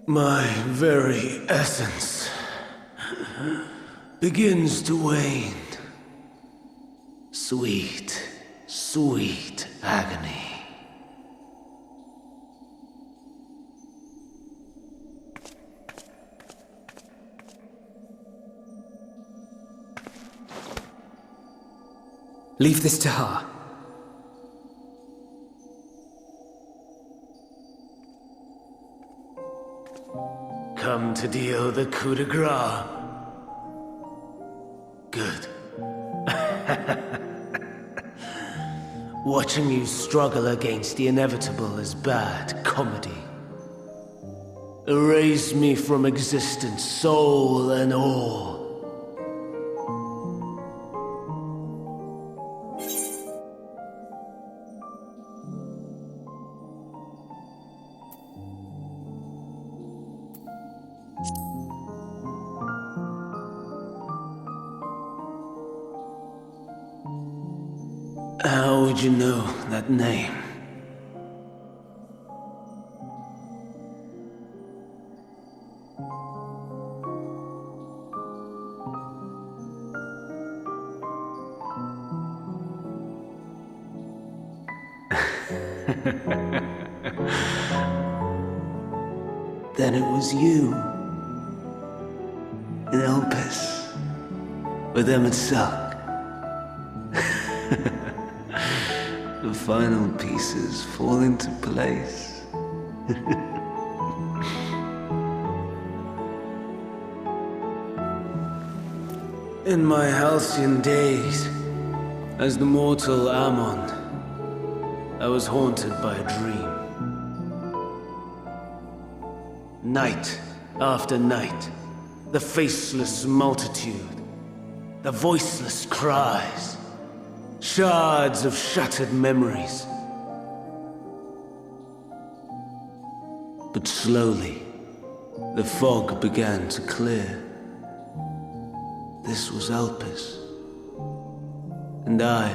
My very essence begins to wane. Sweet, sweet agony. Leave this to her. Come to deal the coup de grace. Good. Watching you struggle against the inevitable is bad comedy. Erase me from existence, soul and all. How would you know that name? Then it was you. In Elpis. With Emmet Selk. The final pieces fall into place. In my halcyon days, as the mortal Amon, I was haunted by a dream. Night after night, the faceless multitude, the voiceless cries, shards of shattered memories. But slowly, the fog began to clear. This was Elpis. And I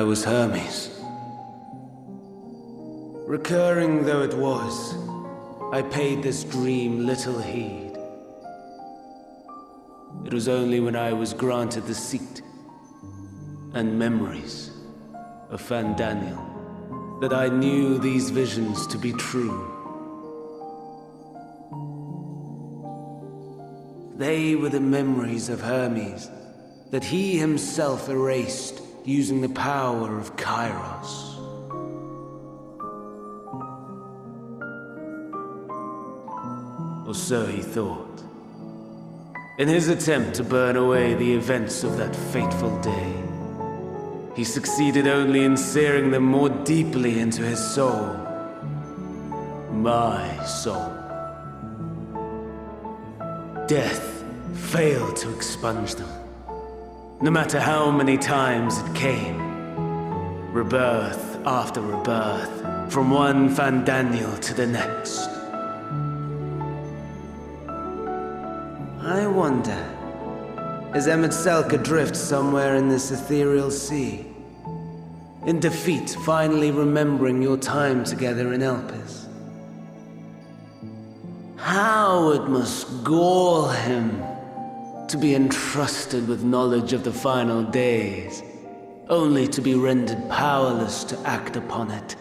was Hermes. Recurring though it was, I paid this dream little heed. It was only when I was granted the seat and memories of Hydaelyn that I knew these visions to be true. They were the memories of Hermes that he himself erased using the power of Kairos. Or so he thought. In his attempt to burn away the events of that fateful day, he succeeded only in searing them more deeply into his soul. My soul. Death failed to expunge them, no matter how many times it came. Rebirth after rebirth, from one Hydaelyn to the next. I wonder, is Emmet Selk adrift somewhere in this ethereal sea? In defeat, finally remembering your time together in Elpis? How it must gall him to be entrusted with knowledge of the final days, only to be rendered powerless to act upon it.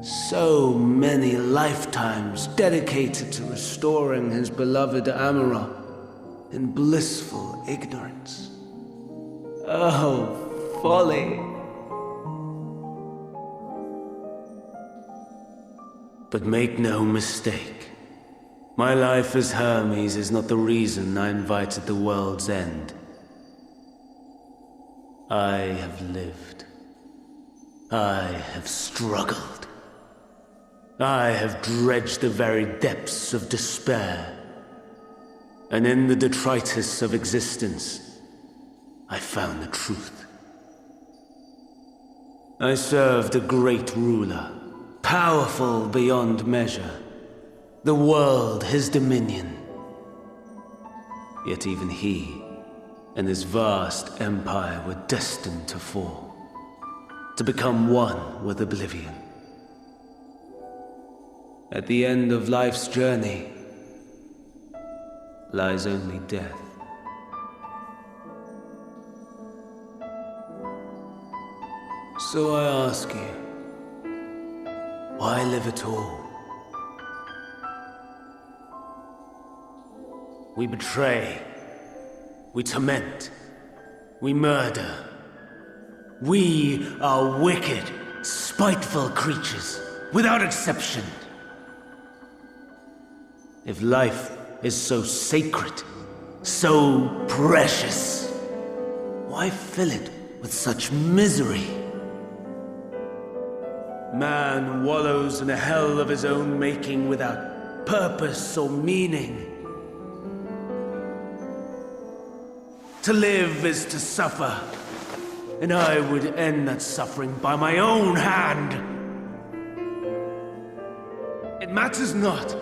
So many lifetimes dedicated to restoring his beloved Amon in blissful ignorance. Oh, folly! But make no mistake, My life as Hermes is not the reason I invited the world's end. I have lived. I have struggled. I have dredged the very depths of despair. And in the detritus of existence, I found the truth. I served a great ruler, powerful beyond measure. The world his dominion. Yet even he and his vast empire were destined to fall, to become one with oblivion. At the end of life's journey lies only death. So I ask you, why live at all? We betray, we torment, we murder. We are wicked, spiteful creatures, without exception. If life is so sacred, so precious, why fill it with such misery? Man wallows in a hell of his own making without purpose or meaning. To live is to suffer, and I would end that suffering by my own hand. It matters not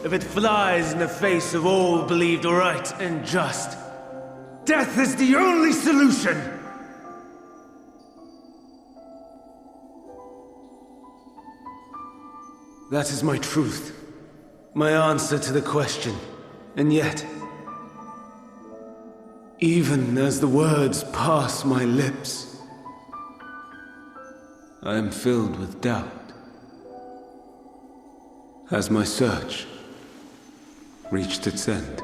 if it flies in the face of all believed right and just. Death is the only solution! That is my truth, my answer to the question, and yet, even as the words pass my lips, I am filled with doubt. Has my search reached its end?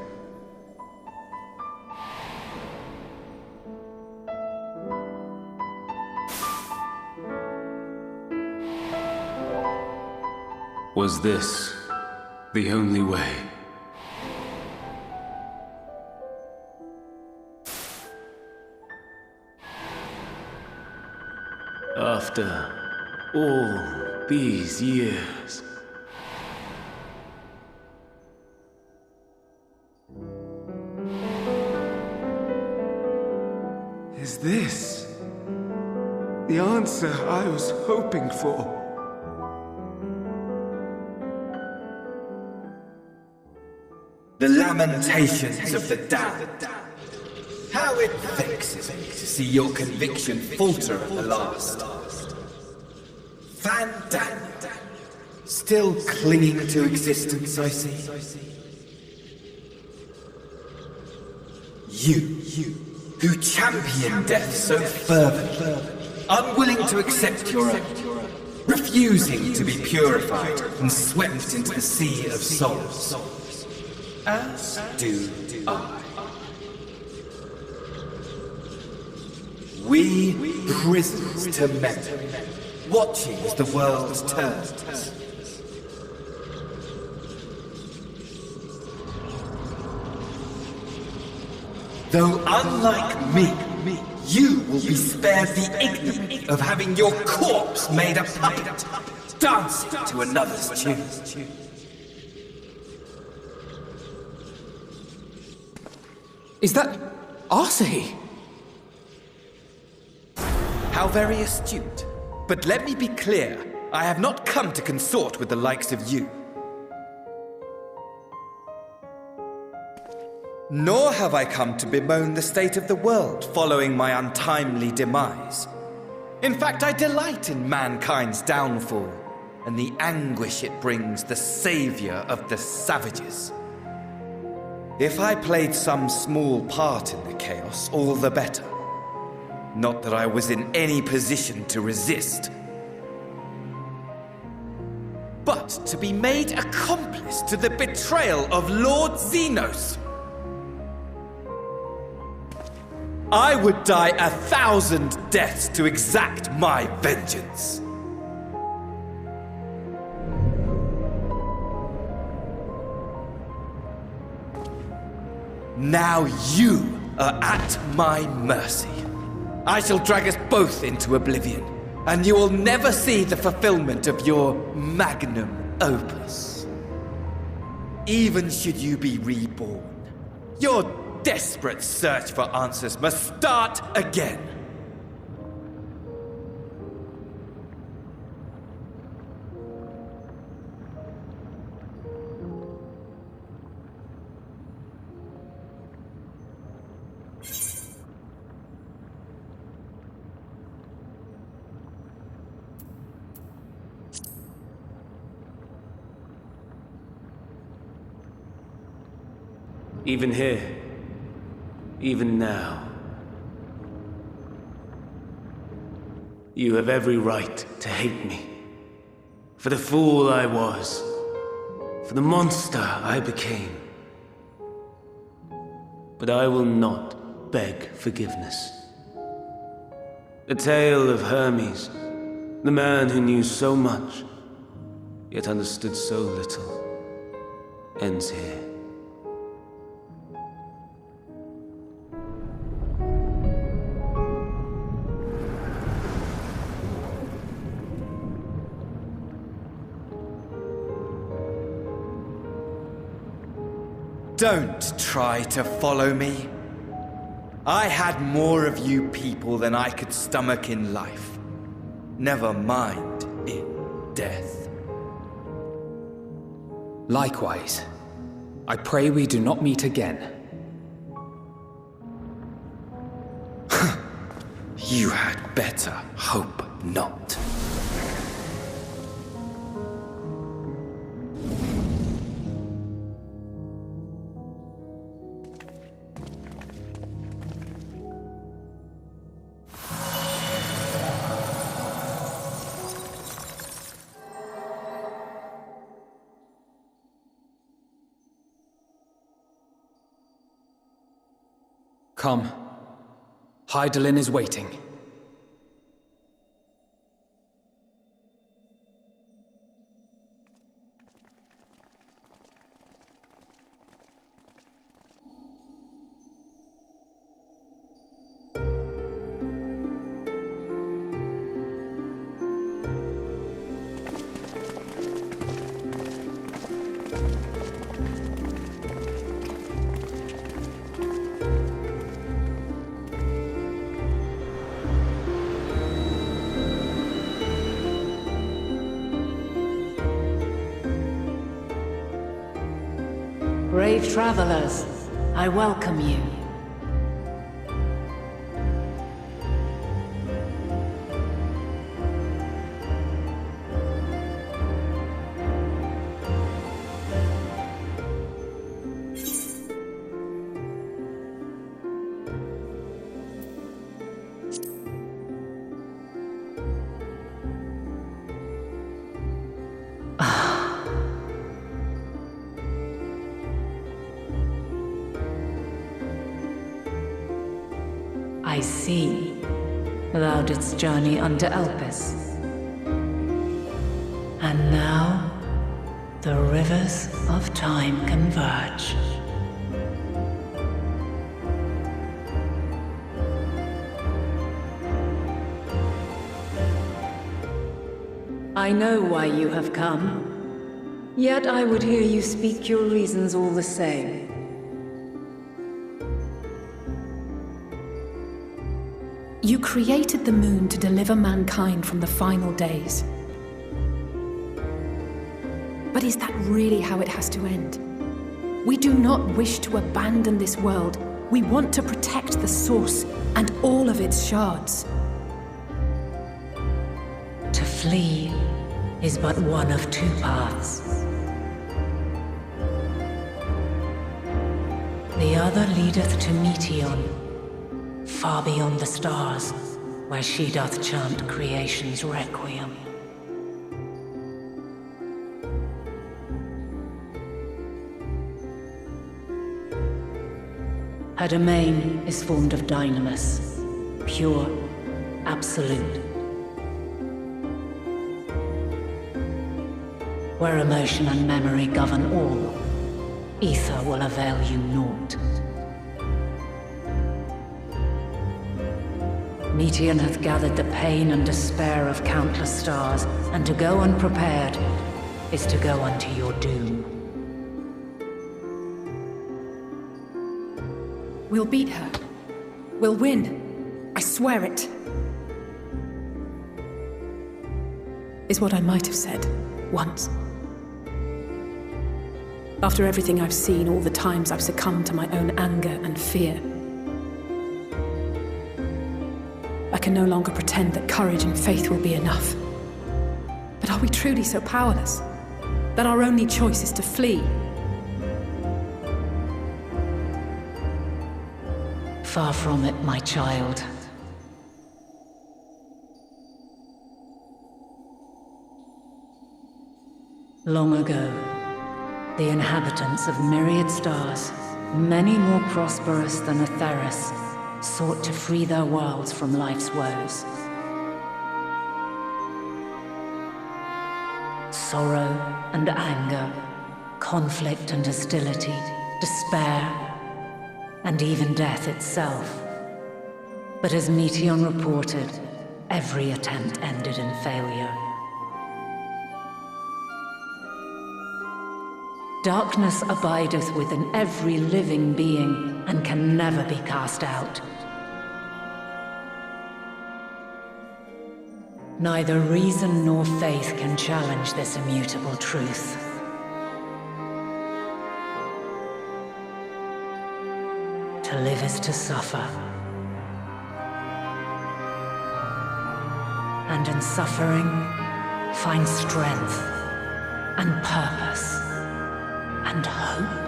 Was this the only way? After all these years, is this the answer I was hoping for? The lamentations of the damned. How it vexes me to see your conviction falter at the last. Van Daniel, still clinging to existence, I see. You, who champion death so fervently, unwilling to accept your own, refusing to be purified and swept into the sea of souls, as do I. We prisoners to memory, watching as the world turns. Though unlike me, you will be spared the ignominy of having your corpse made a puppet, dancing to another's tune. Is that Arcee? How very astute. But let me be clear, I have not come to consort with the likes of you. Nor have I come to bemoan the state of the world following my untimely demise. In fact, I delight in mankind's downfall and the anguish it brings the savior of the savages. If I played some small part in the chaos, all the better. Not that I was in any position to resist. But to be made accomplice to the betrayal of Lord Xenos. I would die 1,000 deaths to exact my vengeance. Now you are at my mercy. I shall drag us both into oblivion, and you will never see the fulfillment of your magnum opus. Even should you be reborn, your desperate search for answers must start again. Even here, even now, you have every right to hate me. For the fool I was, for the monster I became. But I will not beg forgiveness. The tale of Hermes, the man who knew so much, yet understood so little, ends here. Don't try to follow me. I had more of you people than I could stomach in life. Never mind in death. Likewise. I pray we do not meet again. You had better hope not. Come. Hydaelyn is waiting. Brave travelers, I welcome you. I see. Thou didst journey under Elpis. And now, the rivers of time converge. I know why you have come, yet I would hear you speak your reasons all the same. You created the moon to deliver mankind from the final days. But is that really how it has to end? We do not wish to abandon this world. We want to protect the source and all of its shards. To flee is but one of two paths. The other leadeth to Meteon, far beyond the stars, where she doth chant creation's requiem. Her domain is formed of dynamis, pure, absolute. Where emotion and memory govern all, ether will avail you naught. Meteon hath gathered the pain and despair of countless stars, and to go unprepared is to go unto your doom. We'll beat her. We'll win. I swear it. Is what I might have said, once. After everything I've seen, all the times I've succumbed to my own anger and fear. I can no longer pretend that courage and faith will be enough. But are we truly so powerless? That our only choice is to flee? Far from it, my child. Long ago, the inhabitants of myriad stars, many more prosperous than Atheris, sought to free their worlds from life's woes. Sorrow and anger, conflict and hostility, despair, and even death itself. But as Meteon reported, every attempt ended in failure. Darkness abideth within every living being, and can never be cast out. Neither reason nor faith can challenge this immutable truth. To live is to suffer. And in suffering, find strength and purpose and hope.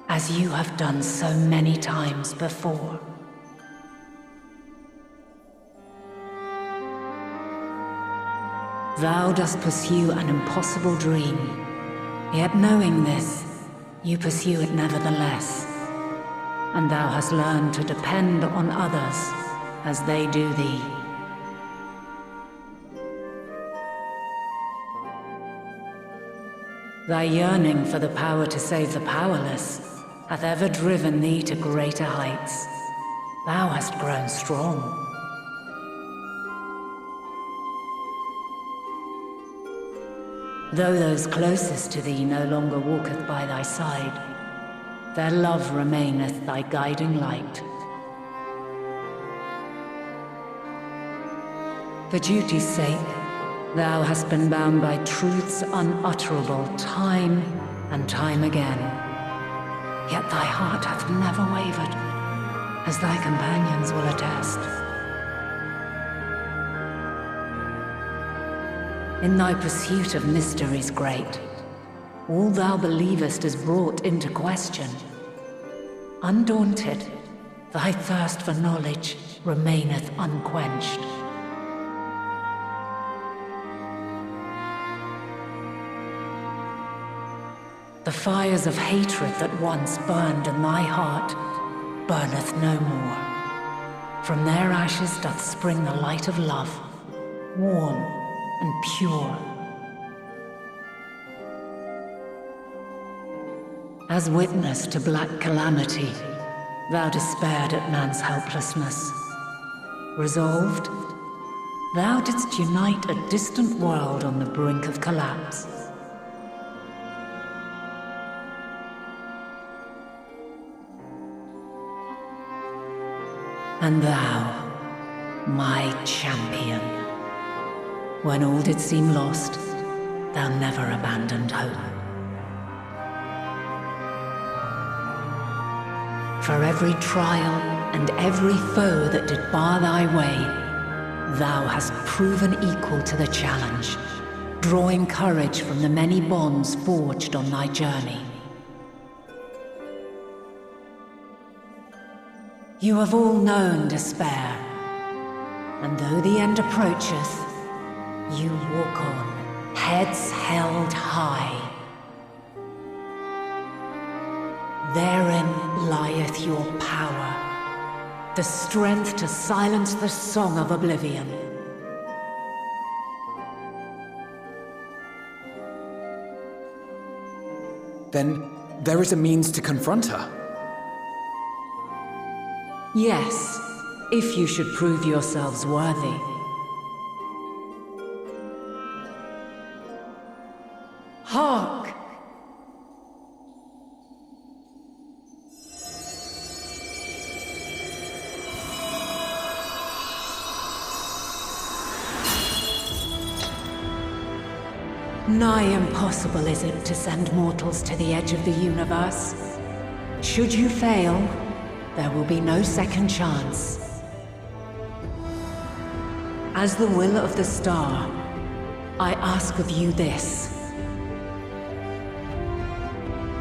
As you have done so many times before. Thou dost pursue an impossible dream, yet knowing this, you pursue it nevertheless. And thou hast learned to depend on others as they do thee. Thy yearning for the power to save the powerless hath ever driven thee to greater heights. Thou hast grown strong. Though those closest to thee no longer walketh by thy side, their love remaineth thy guiding light. For duty's sake, thou hast been bound by truths unutterable time and time again. Yet thy heart hath never wavered, as thy companions will attest. In thy pursuit of mysteries great, all thou believest is brought into question. Undaunted, thy thirst for knowledge remaineth unquenched. The fires of hatred that once burned in thy heart burneth no more. From their ashes doth spring the light of love, warm and pure. As witness to black calamity, thou despaired at man's helplessness. Resolved, thou didst unite a distant world on the brink of collapse. And thou, my champion, when all did seem lost, thou never abandoned hope. For every trial and every foe that did bar thy way, thou hast proven equal to the challenge, drawing courage from the many bonds forged on thy journey. You have all known despair, and though the end approacheth, you walk on, heads held high. Therein lieth your power, the strength to silence the song of oblivion. Then there is a means to confront her. Yes, if you should prove yourselves worthy. Hark! Nigh impossible is it to send mortals to the edge of the universe. Should you fail, there will be no second chance. As the will of the star, I ask of you this.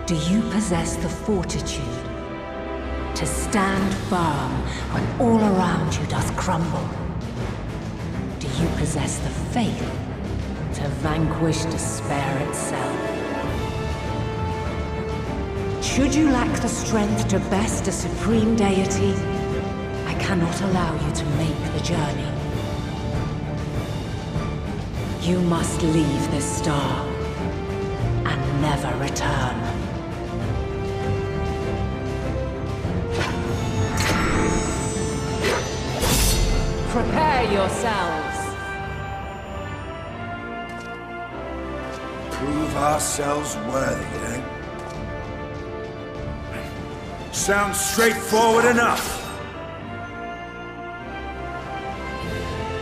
Do you possess the fortitude to stand firm when all around you does crumble? Do you possess the faith to vanquish despair itself? Should you lack the strength to best a supreme deity, I cannot allow you to make the journey. You must leave this star and never return. Prepare yourselves. Prove ourselves worthy, eh? Sounds straightforward enough.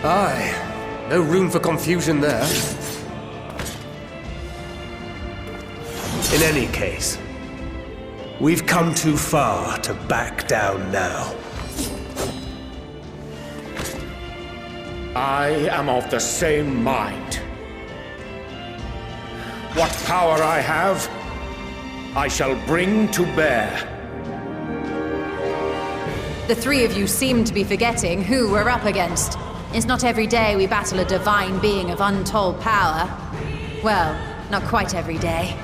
Aye. No room for confusion there. In any case, we've come too far to back down now. I am of the same mind. What power I have, I shall bring to bear. The three of you seem to be forgetting who we're up against. It's not every day we battle a divine being of untold power. Well, not quite every day.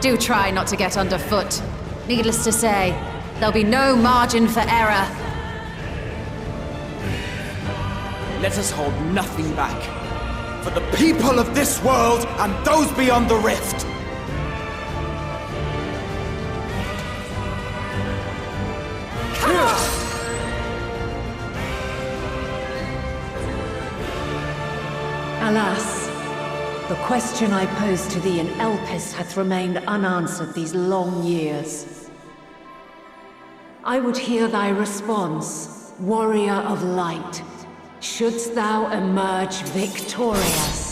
Do try not to get underfoot. Needless to say, there'll be no margin for error. Let us hold nothing back. For the people of this world and those beyond the rift. Alas, the question I posed to thee in Elpis hath remained unanswered these long years. I would hear thy response, warrior of light, shouldst thou emerge victorious.